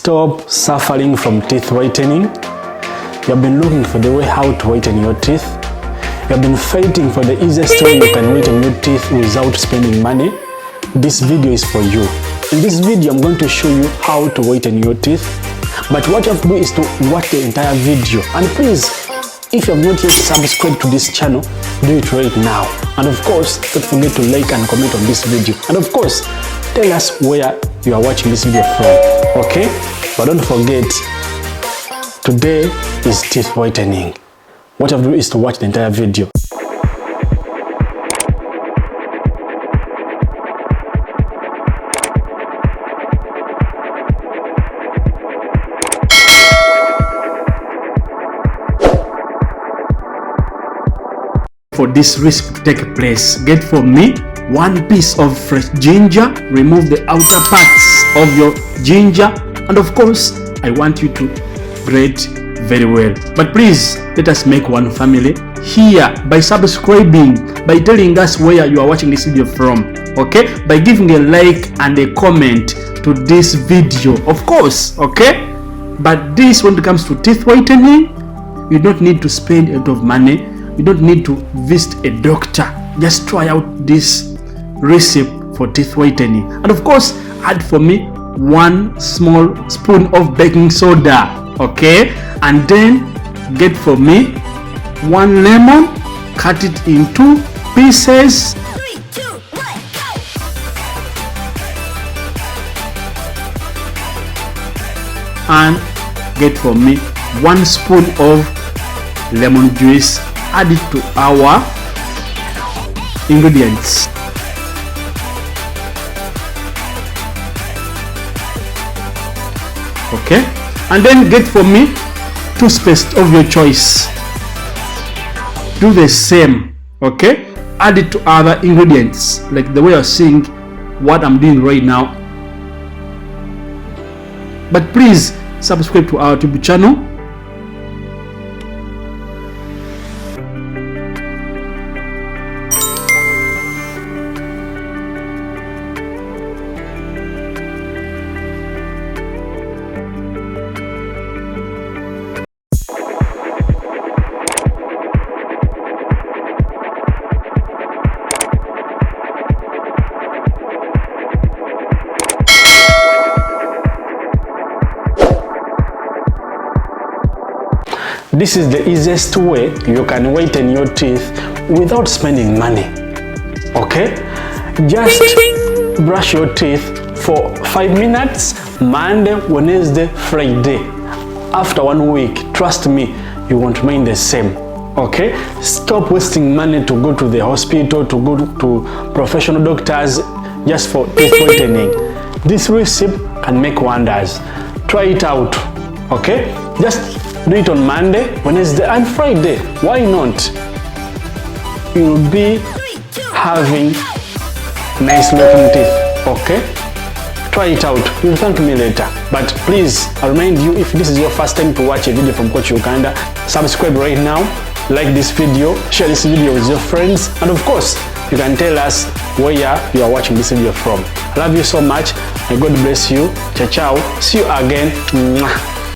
Stop suffering from teeth whitening. You have been looking for the way how to whiten your teeth. You have been fighting for the easiest way you can whiten your teeth without spending money. This video is for you. In this video, I'm going to show you how to whiten your teeth. But what you have to do is to watch the entire video. And please, if you have not yet subscribed to this channel, do it right now. And of course, don't forget to like and comment on this video. And of course, tell us where you are watching this video from, okay? But don't forget, today is teeth whitening. What you have to do is to watch the entire video. For this recipe to take place, get for me 1 piece of fresh ginger. Remove the outer parts of your ginger, and of course I want you to grate very well. But please, let us make one family here by subscribing, by telling us where you are watching this video from, okay, by giving a like and a comment to this video, of course, okay. But this, when it comes to teeth whitening, you don't need to spend a lot of money. You don't need to visit a doctor. Just try out this recipe for teeth whitening. And of course, add for me 1 small spoon of baking soda, okay? And then get for me 1 lemon, cut it in 2 pieces. 3, 2, 1, go! And get for me 1 spoon of lemon juice. Add it to our ingredients. Okay, and then get for me toothpaste of your choice. Do the same, okay? Add it to other ingredients, like the way you're seeing what I'm doing right now. But please subscribe to our YouTube channel. This is the easiest way you can whiten your teeth without spending money, okay? Just brush your teeth for 5 minutes, Monday, Wednesday, Friday. After 1 week, trust me, you won't remain the same, okay? Stop wasting money to go to the hospital, to go to professional doctors just for teeth whitening. This recipe can make wonders. Try it out, okay? Just do it on Monday, Wednesday, and Friday. Why not? You'll be having nice looking teeth, okay? Try it out. You'll thank me later. But please, I remind you, if this is your first time to watch a video from Coach Uganda, subscribe right now, like this video, share this video with your friends, and of course, you can tell us where you are watching this video from. I love you so much. May God bless you. Ciao, ciao. See you again. Mwah.